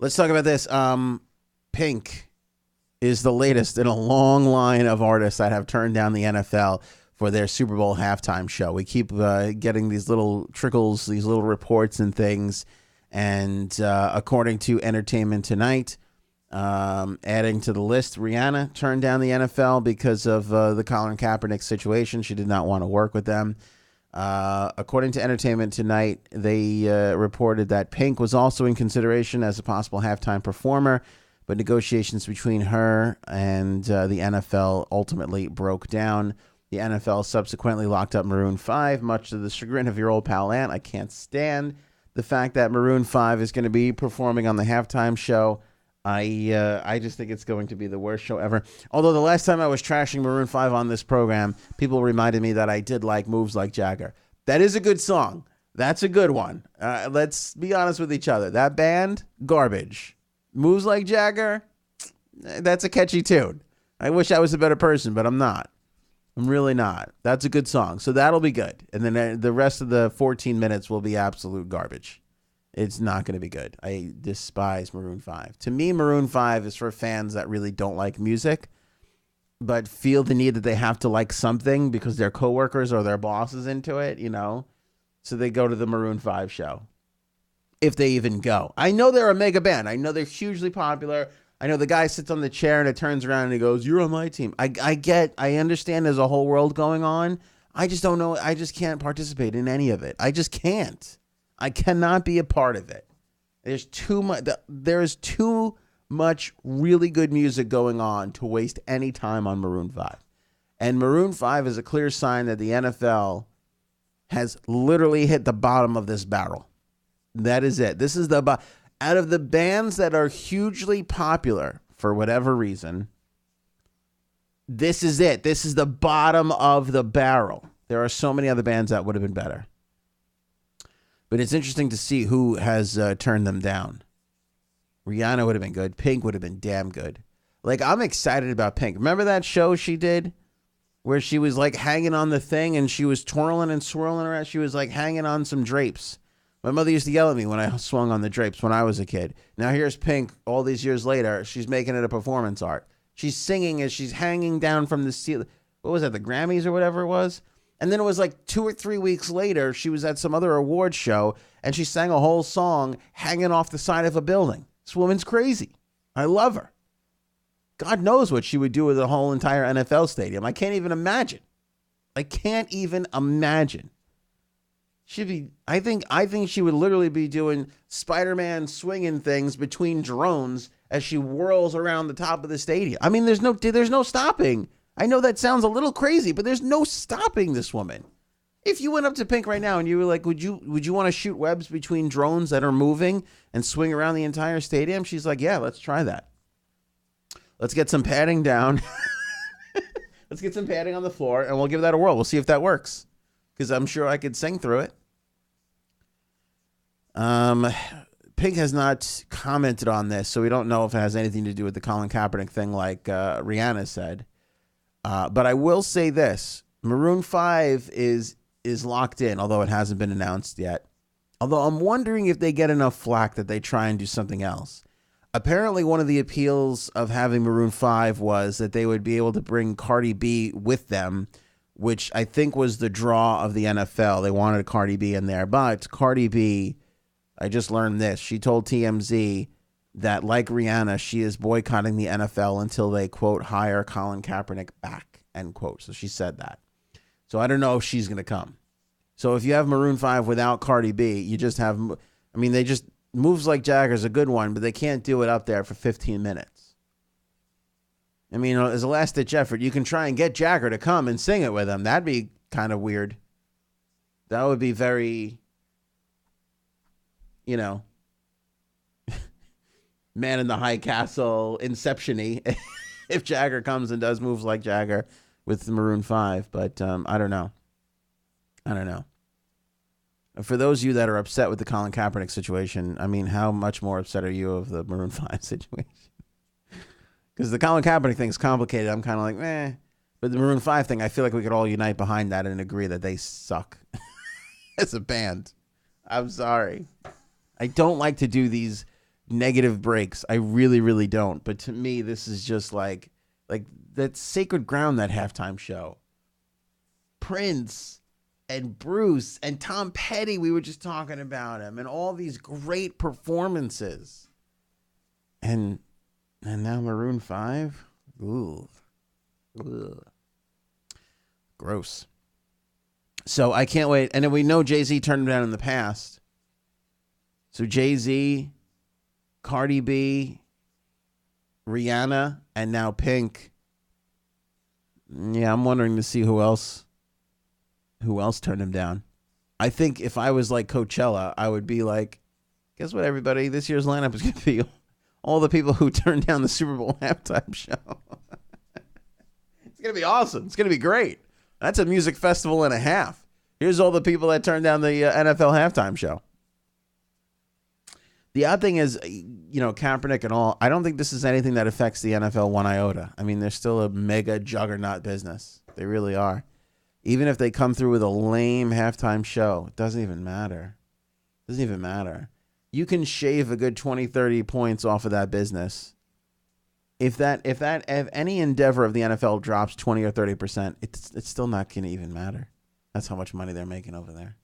Let's talk about this. Pink is the latest in a long line of artists that have turned down the NFL for their Super Bowl halftime show. We keep getting these little trickles, these little reports and things. And according to Entertainment Tonight, adding to the list, Rihanna turned down the NFL because of the Colin Kaepernick situation. She did not want to work with them. According to Entertainment Tonight, they reported that Pink was also in consideration as a possible halftime performer, but negotiations between her and the NFL ultimately broke down. The NFL subsequently locked up Maroon 5, much to the chagrin of your old pal Ant. I can't stand the fact that Maroon 5 is going to be performing on the halftime show. I just think it's going to be the worst show ever. Although the last time I was trashing Maroon 5 on this program, people reminded me that I did like Moves Like Jagger. That is a good song. That's a good one. Let's be honest with each other. That band, garbage. Moves Like Jagger, that's a catchy tune. I wish I was a better person, but I'm not. I'm really not. That's a good song. So that'll be good. And then the rest of the 14 minutes will be absolute garbage. It's not going to be good. I despise Maroon 5. To me, Maroon 5 is for fans that really don't like music, but feel the need that they have to like something because their coworkers or their boss is into it, you know? So they go to the Maroon 5 show. If they even go. I know they're a mega band. I know they're hugely popular. I know the guy sits on the chair and it turns around and he goes, "You're on my team." I understand there's a whole world going on. I just don't know. I just can't participate in any of it. I just can't. I cannot be a part of it. There's too much really good music going on to waste any time on Maroon 5. And Maroon 5 is a clear sign that the NFL has literally hit the bottom of this barrel. That is it. This is out of the bands that are hugely popular for whatever reason, this is it. This is the bottom of the barrel. There are so many other bands that would have been better. But it's interesting to see who has turned them down. Rihanna would have been good. Pink would have been damn good. Like, I'm excited about Pink. Remember that show she did where she was like hanging on the thing and she was twirling and swirling around? She was like hanging on some drapes. My mother used to yell at me when I swung on the drapes when I was a kid. Now here's Pink all these years later. She's making it a performance art. She's singing as she's hanging down from the ceiling. What was that, the Grammys or whatever it was? And then it was like 2 or 3 weeks later, she was at some other award show and she sang a whole song hanging off the side of a building. This woman's crazy. I love her. God knows what she would do with the whole entire NFL stadium. I can't even imagine. I can't even imagine. I think she would literally be doing Spider-Man swinging things between drones as she whirls around the top of the stadium. I mean, there's no stopping. I know that sounds a little crazy, but there's no stopping this woman. If you went up to Pink right now and you were like, would you want to shoot webs between drones that are moving and swing around the entire stadium? She's like, yeah, let's try that. Let's get some padding down. Let's get some padding on the floor and we'll give that a whirl. We'll see if that works. Because I'm sure I could sing through it. Pink has not commented on this, so we don't know if it has anything to do with the Colin Kaepernick thing like Rihanna said. But I will say this. Maroon 5 is locked in, although it hasn't been announced yet. Although I'm wondering if they get enough flack that they try and do something else. Apparently, one of the appeals of having Maroon 5 was that they would be able to bring Cardi B with them, which I think was the draw of the NFL. They wanted Cardi B in there. But Cardi B, I just learned this. She told TMZ that, like Rihanna, she is boycotting the NFL until they, quote, hire Colin Kaepernick back, end quote. So she said that. So I don't know if she's going to come. So if you have Maroon 5 without Cardi B, you just have, I mean, they just, Moves Like Jagger's a good one, but they can't do it up there for 15 minutes. I mean, as a last-ditch effort, you can try and get Jagger to come and sing it with him. That'd be kind of weird. That would be very, you know, Man in the High Castle, Inception-y, if Jagger comes and does Moves Like Jagger with the Maroon 5. But I don't know. For those of you that are upset with the Colin Kaepernick situation, I mean, how much more upset are you of the Maroon 5 situation? Because the Colin Kaepernick thing is complicated. I'm kind of like, meh. But the Maroon 5 thing, I feel like we could all unite behind that and agree that they suck as a band. I'm sorry. I don't like to do these negative breaks. I really, really don't. But to me, this is just like that sacred ground, that halftime show. Prince and Bruce and Tom Petty, we were just talking about him, and all these great performances. And now Maroon 5? Ooh. Ugh. Gross. So I can't wait. And then we know Jay-Z turned him down in the past. So Jay-Z, Cardi B, Rihanna, and now Pink. Yeah, I'm wondering to see who else turned him down. I think if I was like Coachella, I would be like, guess what, everybody? This year's lineup is going to be all the people who turned down the Super Bowl halftime show. It's going to be awesome. It's going to be great. That's a music festival and a half. Here's all the people that turned down the NFL halftime show. The odd thing is, Kaepernick and all, I don't think this is anything that affects the NFL one iota. I mean, they're still a mega juggernaut business. They really are. Even if they come through with a lame halftime show, it doesn't even matter. It doesn't even matter. You can shave a good 20, 30 points off of that business. If any endeavor of the NFL drops 20 or 30%, it's still not going to even matter. That's how much money they're making over there.